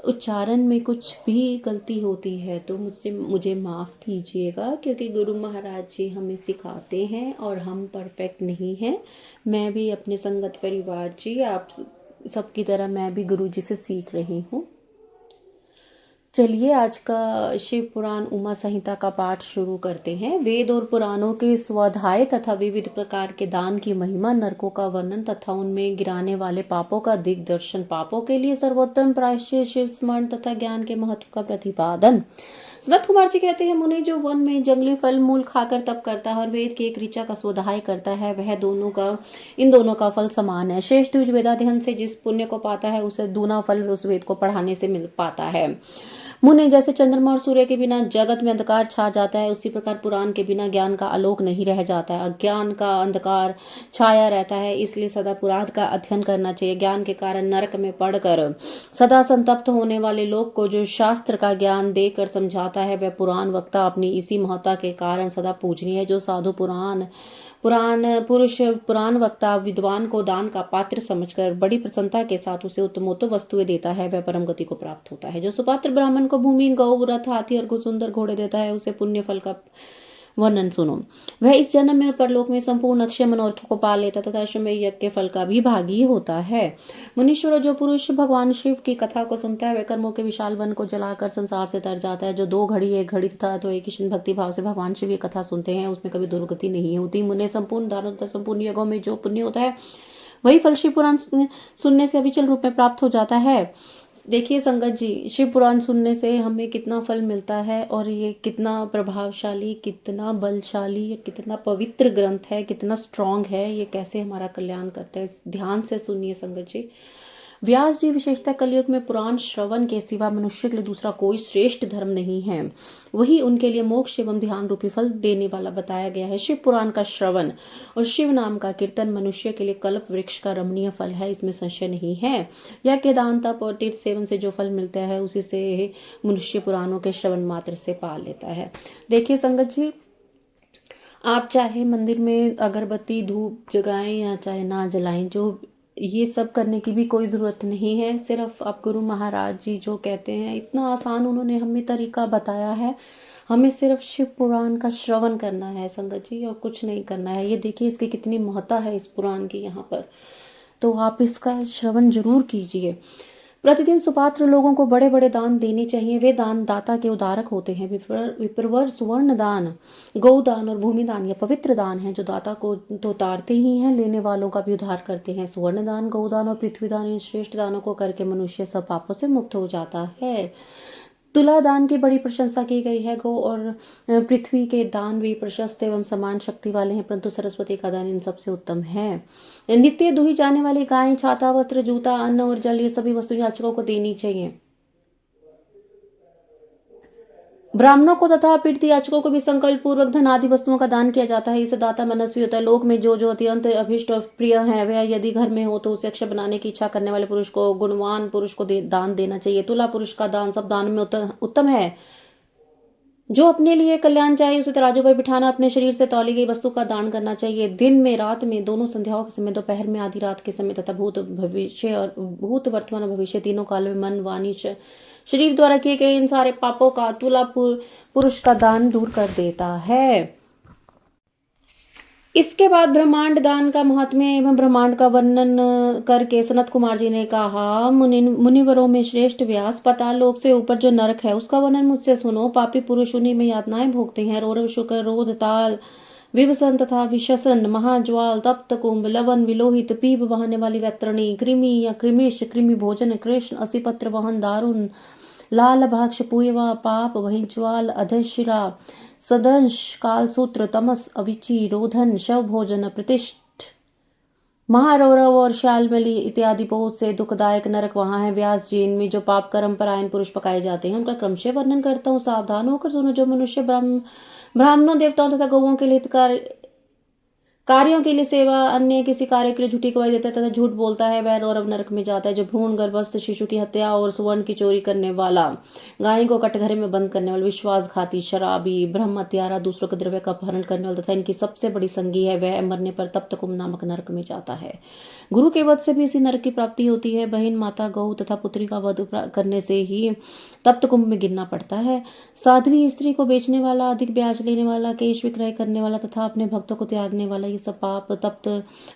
उच्चारण में कुछ भी गलती होती है तो मुझे माफ़ कीजिएगा, क्योंकि गुरु महाराज जी हमें सिखाते हैं और हम परफेक्ट नहीं हैं। मैं भी अपने संगत परिवार जी, आप सबकी तरह मैं भी गुरु जी से सीख रही हूँ। चलिए आज का शिव पुराण उमा संहिता का पाठ शुरू करते हैं। वेद और पुराणों के स्वाध्याय तथा विविध प्रकार के दान की महिमा, नरकों का वर्णन तथा उनमें गिराने वाले पापों का दिग्दर्शन, पापों के लिए सर्वोत्तम प्रायश्चित, शिव स्मरण तथा ज्ञान के महत्व का प्रतिपादन। सनत कुमार जी कहते हैं, मुनि जो वन में जंगली फल मूल खाकर तप करता है और वेद की एक ऋचा का स्वाध्याय करता है, वह इन दोनों का फल समान है। शेष द्विज वेदाध्ययन से जिस पुण्य को पाता है, उसे दूना फल उस वेद को पढ़ाने से मिल पाता है। मुने, जैसे चंद्रमा और सूर्य के बिना जगत में अंधकार छा जाता है, उसी प्रकार पुराण के बिना ज्ञान का आलोक नहीं रह जाता है। अज्ञान का अंधकार छाया रहता है, इसलिए सदा पुराण का अध्ययन करना चाहिए। ज्ञान के कारण नरक में पड़कर सदा संतप्त होने वाले लोग को जो शास्त्र का ज्ञान देकर समझाता है, वह पुराण वक्ता अपनी इसी महत्ता के कारण सदा पूजनीय है। जो साधु पुराण वक्ता विद्वान को दान का पात्र समझकर बड़ी प्रसन्नता के साथ उसे उत्तमोत्तम वस्तुएं देता है, वह परम गति को प्राप्त होता है। जो सुपात्र ब्राह्मण को भूमि, गौ, रथ, हाथी और सुंदर घोड़े देता है, उसे पुण्य फल का वर्णन सुनो। वह इस जन्म में परलोक में संपूर्ण अक्षय मनोरथों को पा लेता तथा अश्वमेध यज्ञ के फल का भी भागी होता है। मुनीश्वर, जो पुरुष भगवान शिव की कथा को सुनता है, वह कर्मों के विशाल वन को जलाकर संसार से तर जाता है। जो 2 घड़ी 1 घड़ी तथा तो एक कृष्ण भक्ति भाव से भगवान शिव की कथा सुनते हैं, उसमें कभी दुर्गति नहीं होती। मुने, संपूर्ण दानों तथा संपूर्ण यज्ञों में जो पुण्य होता है, वही फल शिव पुराण सुनने से अविचल रूप में प्राप्त हो जाता है। देखिए संगत जी, शिव पुराण सुनने से हमें कितना फल मिलता है और ये कितना प्रभावशाली, कितना बलशाली, कितना पवित्र ग्रंथ है, कितना स्ट्रांग है, ये कैसे हमारा कल्याण करता है। ध्यान से सुनिए संगत जी। व्यास जी विशेषतः कलयुग में पुराण श्रवण के सिवा मनुष्य के लिए दूसरा कोई श्रेष्ठ धर्म नहीं है, वही उनके लिए मोक्ष एवं ध्यान रूपी फल देने वाला बताया गया है। शिव पुराण का श्रवण और शिव नाम का कीर्तन मनुष्य के लिए कल्प वृक्ष का रमणीय फल है, इसमें संशय नहीं है। या के दान, तप और तीर्थ सेवन से जो फल मिलता है, उसी से मनुष्य पुराणों के श्रवण मात्र से पा लेता है। देखिए संगत जी, आप चाहे मंदिर में अगरबत्ती धूप जगाएं या चाहे ना जलाएं, जो ये सब करने की भी कोई ज़रूरत नहीं है। सिर्फ आप गुरु महाराज जी जो कहते हैं, इतना आसान उन्होंने हमें तरीका बताया है। हमें सिर्फ शिव पुराण का श्रवण करना है संगत जी, और कुछ नहीं करना है। ये देखिए इसकी कितनी महत्ता है इस पुराण की यहाँ पर, तो आप इसका श्रवण जरूर कीजिए। प्रतिदिन सुपात्र लोगों को बड़े बड़े दान देने चाहिए। वे दान दाता के उदारक होते हैं। विप्रवर सुवर्ण दान, गौदान और भूमि दान ये पवित्र दान है, जो दाता को तो तारते ही हैं, लेने वालों का भी उद्धार करते हैं। सुवर्ण दान, गौदान और पृथ्वी दान, इन श्रेष्ठ दानों को करके मनुष्य सब पापों से मुक्त हो जाता है। तुला दान की बड़ी प्रशंसा की गई है। गौ और पृथ्वी के दान भी प्रशस्त एवं समान शक्ति वाले हैं, परंतु सरस्वती का दान इन सबसे उत्तम है। नित्य दुही जाने वाली गाय, छाता, वस्त्र, जूता, अन्न और जल, ये सभी वस्तु याचकों को देनी चाहिए। ब्राह्मणों को तथा पीड़ित याचकों को भी संकल्प पूर्वक धन आदि वस्तुओं का दान किया जाता है। इससे दाता मनस्वी होता है। लोक में जो जो अत्यंत अभिष्ट और प्रिय है, वह यदि घर में हो तो उसे अक्षय बनाने की इच्छा करने वाले पुरुष को, गुणवान पुरुष को दान देना चाहिए। तुला पुरुष का दान सब दान में उत्तम है। जो अपने लिए कल्याण चाहे, उसे तराजू पर बिठाना, अपने शरीर से तौली गई वस्तु का दान करना चाहिए। दिन में, रात में, दोनों संध्याओं के समय, दोपहर में, आधी रात के समय तथा भूत वर्तमान और भविष्य तीनों काल में मन, वाणी, शरीर द्वारा किए गए इन सारे पापों का तुला पुरुष का दान दूर कर देता है। इसके बाद ब्रह्मांड दान का महात्म्य एवं ब्रह्मांड का वर्णन करके सनत कुमार जी ने कहा, मुनिवरों में श्रेष्ठ व्यास, पाताल लोक से ऊपर जो नरक है उसका वर्णन मुझसे सुनो। पापी पुरुष उन्हीं में यातनाएं भोगते हैं। रौरव, शुक्र, रोध, ताल, विवसन तथा विशसन, महाज्वाल, तप्त कुंभ, लवन, विलोहित, पीप बहाने वाली वैतरणी, कृमि या कृमिश, कृमि भोजन, कृष्ण, असिपत्र वहन, दारुण, लाल भाक्ष, पुयवा, पाप, वही ज्वाल, अधशिरा, सदंश, कालसूत्र, तमस, अविचि, रोधन, शव भोजन, प्रतिष्ठ, महारौरव और शालमली इत्यादि बहुत से दुखदायक नरक वहां है। व्यास जी, इनमें जो पाप कर्म परायण पुरुष पकाए जाते हैं, उनका क्रमशः वर्णन करता हूँ, सावधान होकर सुनो। जो मनुष्य ब्राह्मणों, देवताओं तथा गौओं के लिए कार्यों के लिए सेवा, अन्य किसी कार्य के लिए झूठी गवाही देता है तथा झूठ बोलता है, वह रौरव नरक में जाता है। जो भ्रूण गर्भस्थ शिशु की हत्या और सुवर्ण की चोरी करने वाला, गाय को कटघरे में बंद करने वाला, विश्वासघाती, शराबी, ब्रह्म हत्यारा, दूसरों के द्रव्य का अपहरण करने वाला तथा इनकी सबसे बड़ी संगी है, वह मरने पर तप्त कुंभ नामक नरक में जाता है। गुरु के वध से भी इसी नरक की प्राप्ति होती है। बहन, माता, गौ तथा पुत्री का वध करने से ही तप्त कुंभ में गिरना पड़ता है। साध्वी स्त्री को बेचने वाला, अधिक ब्याज लेने वाला, केश विक्रय करने वाला तथा अपने भक्तों को त्यागने वाला, ये सब पाप तप्त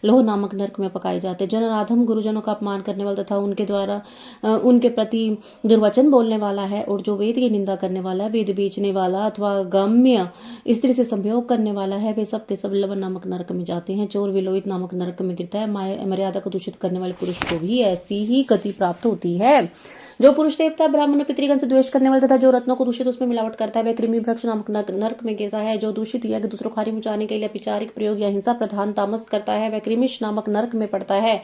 लोह नामक नरक में पकाए जाते। जो नराधम गुरुजनों का अपमान करने वाला तथा उनके द्वारा उनके प्रति दुर्वचन बोलने वाला है, और जो वेद की निंदा करने वाला है, वेद बेचने वाला अथवा गम्य स्त्री से संभोग करने वाला है, वे सब के सब लवन नामक नरक में जाते हैं। चोर विलोहित नामक नरक में गिरता है। मर्यादा को दूषित करने वाले पुरुष को भी ऐसी ही गति प्राप्त होती है। जो पुरुष देवता ब्राह्मण और पितृगण से द्वेष करने वाला तथा जो रत्नों को दूषित उसमें मिलावट करता है, वह कृमि भ्रक्ष नामक नरक में गिरता है। जो दूषित या दूसरों को हानि पहुंचाने के लिए अपिचारिक प्रयोग या हिंसा प्रधान तामस करता है, वह कृमिश नामक नरक में पड़ता है।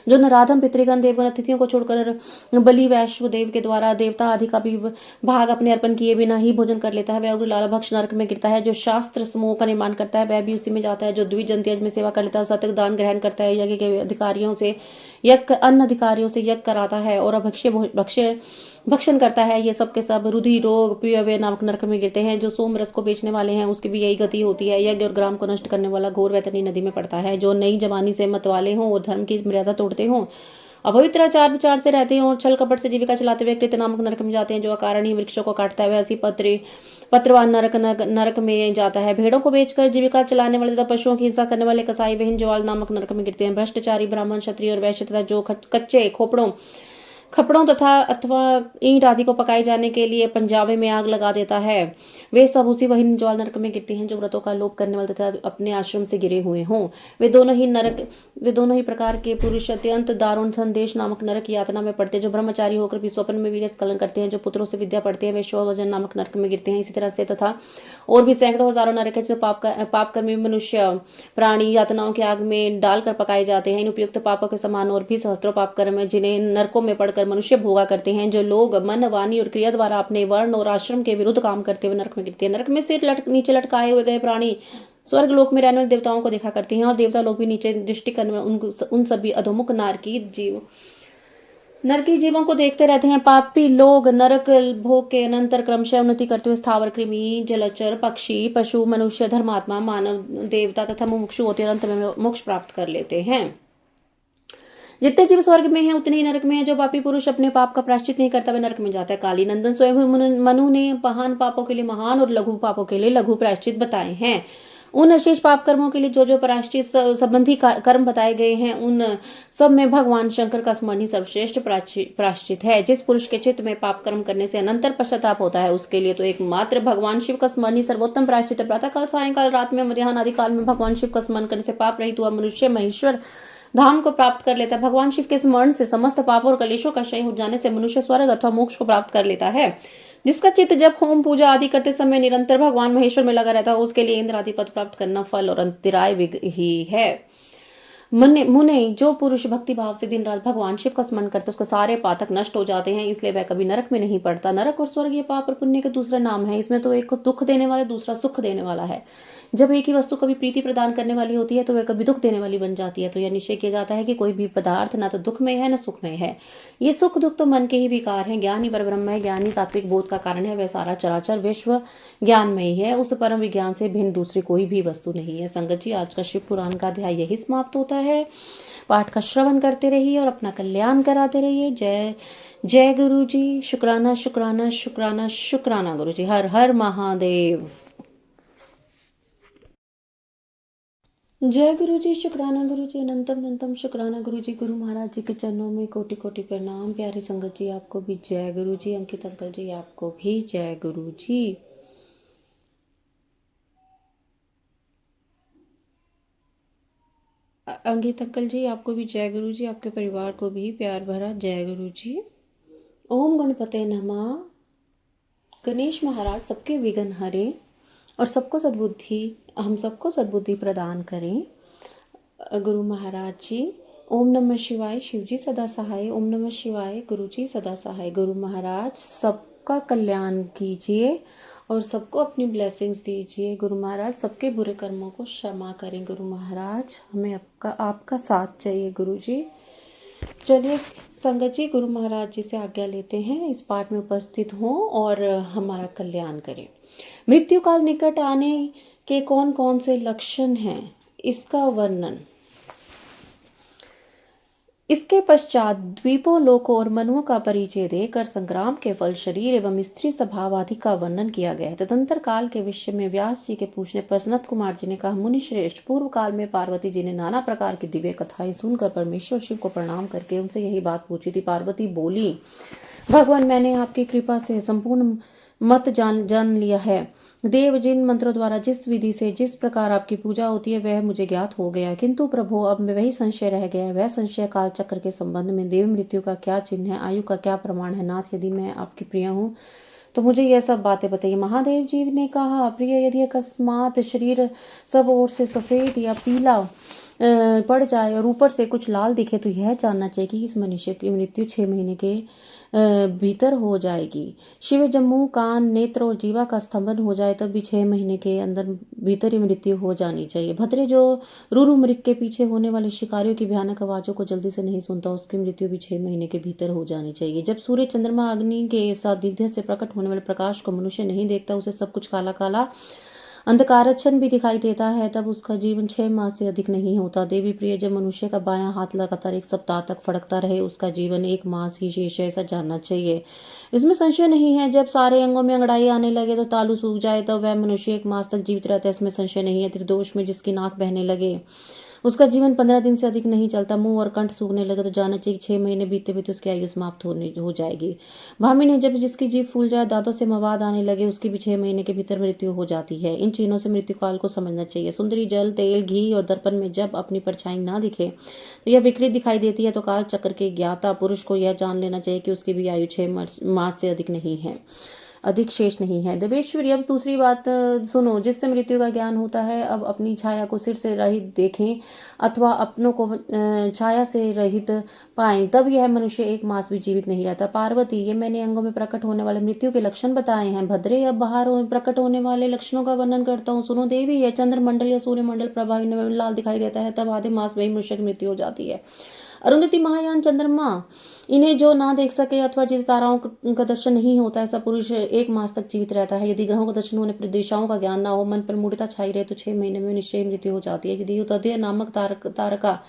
जो नराधम पितृगण देवगण अतिथियों को छोड़कर बलि वैश्व देव के द्वारा देवता आदि का भी भाग अपने अर्पण किए बिना ही भोजन कर लेता है, वह उग्र लाल भक्ष नरक में गिरता है। जो शास्त्र समूह का निर्माण करता है, वह भी उसी में जाता है। जो द्विजंत यज्ञ में सेवा कर लेता है, सतत दान ग्रहण करता है, यज्ञ के अधिकारियों से अन्य अधिकारियों से यज्ञ कराता है और भक्षण करता है, ये सब के सब रुधि रोग प्रियव्य नामक नरक में गिरते हैं। जो सोम रस को बेचने वाले हैं, उसकी भी यही गति होती है। यज्ञ और ग्राम को नष्ट करने वाला घोर वैतरणी नदी में पड़ता है। जो नई जवानी से मत वाले हों और धर्म की मर्यादा तोड़ते हों, अपवित्र आचार विचार से रहते हैं और छल कपट से जीविका चलाते हुए कृत नामक नरक में जाते हैं। जो अकारण ही वृक्षों को काटता है, वह ऐसी पत्रवान नरक में जाता है। भेड़ों को बेचकर जीविका चलाने वाले तथा पशुओं की हिंसा करने वाले कसाई बहन ज्वाल नामक नरक में गिरते हैं। भ्रष्टाचारी ब्राह्मण क्षत्रिय और वैश्य तथा जो कच्चे खपड़ों तथा अथवा ईंट आदि को पकाए जाने के लिए पंजाबे में आग लगा देता है, वे सब उसी वही ज्वाल नरक में गिरते हैं। जो व्रतों का लोप करने वाले तथा अपने आश्रम से गिरे हुए हों, वे दोनों ही प्रकार के पुरुष अत्यंत दारुण संदेश नामक नरक यातना में पड़ते हैं। जो ब्रह्मचारी होकर भी स्वप्न में वीर्य स्खलन करते हैं, जो पुत्रों से विद्या पढ़ते हैं, वे शोभजन नामक नरक में गिरते हैं। इसी तरह से तथा और भी सैकड़ों हजारों नरक है, जो पापकर्मी मनुष्य प्राणी यातनाओं की आग में डालकर पकाए जाते हैं। इन उपयुक्त पापों के समान और भी सहस्त्रों पाप कर्म जिन्हें नरकों में पड़कर मनुष्य भोगा करते हैं। जो लोग मन वाणी और क्रिया द्वारा अपने वर्ण और आश्रम के विरुद्ध काम करते हुए नरक में गिरते हैं। नरक में सिर नीचे लटकाए हुए गए प्राणी स्वर्ग लोक में रहने वाले देवताओं को देखा करते हैं, और देवता लोग भी नीचे दृष्टि करने वाले उन सभी अधोमुख नरकी जीवों को देखते रहते हैं। पापी लोग नरक भोग के अनंतर क्रमशः उन्नति करते हुए स्थावर, कृमि, जलचर, पक्षी, पशु, मनुष्य, धर्मात्मा, मानव, देवता तथा मुमुक्षु होते और अंत में मोक्ष प्राप्त कर लेते हैं। जितने जीव स्वर्ग में हैं उतने ही नरक में हैं। जो पापी पुरुष अपने पाप का प्रायश्चित नहीं करता वह नरक में जाता है। काली नंदन स्वयं मनु ने महान पापों के लिए महान और लघु पापों के लिए लघु प्रायश्चित बताए हैं। उन अशेष पाप कर्मों के लिए जो प्रायश्चित संबंधी कर्म बताए गए हैं, उन सब में भगवान शंकर का स्मरण ही सर्वश्रेष्ठ प्रायश्चित है। जिस पुरुष के चित्त में पाप कर्म करने से अनंतर पश्चाताप होता है, उसके लिए तो एकमात्र भगवान शिव का स्मरण ही सर्वोत्तम प्रायश्चित है। प्रातः काल, सायंकाल, रात में, मध्याह्न आदि काल में भगवान शिव का स्मरण करने से पाप रहित हुआ मनुष्य महेश्वर धाम को प्राप्त कर लेता है। भगवान शिव के स्मरण से समस्त पापों और कलेशों का क्षय हो जाने से मनुष्य स्वर्ग अथवा मोक्ष को प्राप्त कर लेता है। जिसका चित्त जब होम पूजा आदि करते समय निरंतर भगवान महेश्वर में लगा रहता है, उसके लिए इंद्र आदि पद प्राप्त करना फल और अंतराय ही है। मुने, जो पुरुष भक्ति भाव से दिन रात भगवान शिव का स्मरण करते उसके सारे पातक नष्ट हो जाते हैं, इसलिए वह कभी नरक में नहीं पड़ता। नरक और स्वर्ग ये पाप और पुण्य के दूसरा नाम है। इसमें तो एक दुख देने वाला, दूसरा सुख देने वाला है। जब एक ही वस्तु कभी प्रीति प्रदान करने वाली होती है तो वह कभी दुख देने वाली बन जाती है। तो यह निश्चय किया जाता है कि कोई भी पदार्थ ना तो दुखमय है न सुखमय है। ये सुख दुख तो मन के ही विकार हैं। ज्ञान ही परब्रह्म है, ज्ञान ही तात्विक बोध का कारण है। वह सारा चराचर विश्व ज्ञानमय है। उस परम विज्ञान से भिन्न दूसरी कोई भी वस्तु नहीं है। संगत जी, आज का शिव पुराण का अध्याय यही समाप्त होता है। पाठ का श्रवण करते रहिए और अपना कल्याण कराते रहिए। जय जय गुरु जी। शुक्राना शुक्राना शुक्राना शुक्राना गुरु जी। हर हर महादेव। जय गुरु जी। शुक्राना गुरु जी। अनंतम अनंतम शुक्राना गुरु जी। गुरु महाराज जी के चरणों में कोटि कोटि प्रणाम। प्यारी संगत जी, आपको भी जय गुरु जी। अंकित अंकल जी, आपको भी जय गुरु जी। अंकित अंकल जी, आपको भी जय गुरु जी। आपके परिवार को भी प्यार भरा जय गुरु जी। ओम गणपते नमः। गणेश महाराज सबके विघ्न हरे और सबको सद्बुद्धि, हम सबको सद्बुद्धि प्रदान करें। गुरु महाराज जी, ओम नमः शिवाय। शिव जी सदा सहाय। ओम नमः शिवाय। गुरु जी सदा सहाय। गुरु महाराज सबका कल्याण कीजिए और सबको अपनी ब्लेसिंग्स दीजिए। गुरु महाराज सबके बुरे कर्मों को क्षमा करें। गुरु महाराज, हमें आपका साथ चाहिए गुरु जी। चलिए संगत जी, गुरु महाराज जी से आज्ञा लेते हैं। इस पाठ में उपस्थित हों और हमारा कल्याण करें। मृत्यु काल निकट आने के कौन कौन से लक्षण हैं, इसका वर्णन। इसके पश्चात द्वीपों, लोकों और मनुओं का परिचय देकर संग्राम के फल, शरीर एवं स्त्री स्वभाव आदि का वर्णन किया गया है। तदंतर काल के विषय में व्यास जी के पूछने पर सनत कुमार जी ने कहा, मुनि श्रेष्ठ, पूर्व काल में पार्वती जी ने नाना प्रकार की दिव्य कथाएं सुनकर परमेश्वर शिव को प्रणाम करके उनसे यही बात पूछी थी। पार्वती बोली, भगवान, मैंने आपकी कृपा से संपूर्ण मत जान लिया है। देव जिन मंत्रों द्वारा जिस विधि से जिस प्रकार आपकी पूजा होती है वह मुझे ज्ञात हो गया, किंतु प्रभु अब में वही संशय रह गया है। वह संशय काल चक्र के संबंध में, देव मृत्यु का क्या चिन्ह है, आयु का क्या प्रमाण है। नाथ, यदि मैं आपकी प्रिय हूँ तो मुझे यह सब बातें बताइए। महादेव जी ने कहा, प्रिय, यदि अकस्मात शरीर सब ओर से सफेद या पीला पड़ जाए और ऊपर से कुछ लाल दिखे तो यह जानना चाहिए कि इस मनुष्य की मृत्यु 6 महीने के भीतर हो जाएगी। शिव, जम्मू, कान, नेत्र और जीवा का स्तंभन हो जाए तब भी 6 महीने के अंदर भीतर ही मृत्यु हो जानी चाहिए। भद्रे, जो रुरु मृग के पीछे होने वाले शिकारियों की भयानक आवाजों को जल्दी से नहीं सुनता, उसकी मृत्यु भी 6 महीने के भीतर हो जानी चाहिए। जब सूर्य, चंद्रमा, अग्नि के सानिध्य से प्रकट होने वाले प्रकाश को मनुष्य नहीं देखता, उसे सब कुछ काला काला अंधकारच्छन भी दिखाई देता है, तब उसका जीवन 6 माह से अधिक नहीं होता। देवी प्रिय, जब मनुष्य का बायां हाथ लगातार 1 सप्ताह तक फड़कता रहे, उसका जीवन 1 मास ही शेष है, ऐसा जानना चाहिए। इसमें संशय नहीं है। जब सारे अंगों में अंगड़ाई आने लगे तो तालू सूख जाए, तब वह मनुष्य 1 मास तक जीवित रहता है, इसमें संशय नहीं है। त्रिदोष में जिसकी नाक बहने लगे उसका जीवन 15 दिन से अधिक नहीं चलता। मुंह और कंठ सूखने लगे तो जानना चाहिए 6 महीने बीते बीते उसकी आयु समाप्त हो जाएगी। भामिनी, जब जिसकी जीभ फूल जाए, दांतों से मवाद आने लगे, उसकी भी 6 महीने के भीतर मृत्यु हो जाती है। इन चिन्हों से मृत्यु काल को समझना चाहिए। सुंदरी, जल, तेल, घी और दर्पण में जब अपनी परछाई ना दिखे तो यह विकृत दिखाई देती है, तो काल चक्र के ज्ञाता पुरुष को यह जान लेना चाहिए कि उसकी भी आयु 6 मास से अधिक शेष नहीं है। देवेश्वरी, अब दूसरी बात सुनो। जिससे मृत्यु का ज्ञान होता है, अब अपनी छाया को सिर से रहित देखें अथवा अपनों को छाया से रहित पाएं, तब यह मनुष्य 1 मास भी जीवित नहीं रहता। पार्वती, ये मैंने अंगों में प्रकट होने वाले मृत्यु के लक्षण बताए हैं। भद्रे, अब बाहर प्रकट होने वाले लक्षणों का वर्णन करता हूँ, सुनो। देवी, यह चंद्रमंडल या सूर्यमंडल प्रभावी में लाल दिखाई देता है, तब आधे मास में ही मनुष्य की मृत्यु हो जाती है। अरुंधति, महायान, चंद्रमा, इन्हें जो ना देख सके अथवा जिस ताराओं का दर्शन नहीं होता, ऐसा पुरुष 1 मास तक जीवित रहता है। यदि ग्रहों का दर्शन होने पर दिशाओं का ज्ञान ना हो, मन पर मूढ़ता छाई रहे तो 6 महीने में निश्चय मृत्यु हो जाती है। यदि उदय नामक तारका,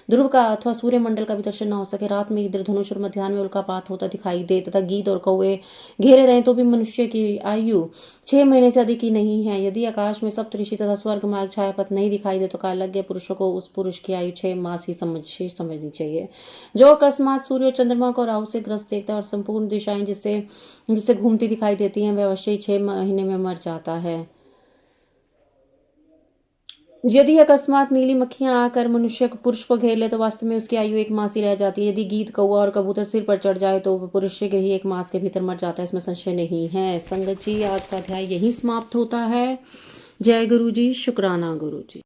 ध्रुव का अथवा सूर्यमंडल का भी दर्शन न हो सके, रात में इंद्रधनुष और मध्याह्न में उल्कापात होता दिखाई दे तथा गीद और कौवे घेरे रहे, तो भी मनुष्य की आयु 6 महीने से अधिक ही नहीं है। यदि आकाश में सप्तऋषि तथा स्वर्ग मार्ग छायापथ नहीं दिखाई दे तो कालज्ञ पुरुषों को उस पुरुष की आयु 6 मास ही समझनी चाहिए। जो अकस्मात सूर्य और चंद्रमा को राहु से ग्रस्त देखता है और संपूर्ण दिशाएं जिससे घूमती दिखाई देती हैं, वह अवश्य ही 6 महीने में मर जाता है। यदि अकस्मात नीली मक्खियां आकर मनुष्य पुरुष को घेर ले तो वास्तव में उसकी आयु 1 मास ही रह जाती है। यदि गीद, कौवा और कबूतर सिर पर चढ़ जाए तो पुरुष शीघ्र ही 1 मास के भीतर मर जाता है, इसमें संशय नहीं है। संगत जी, आज का अध्याय यहीं समाप्त होता है। जय गुरु जी, शुक्राना गुरु जी।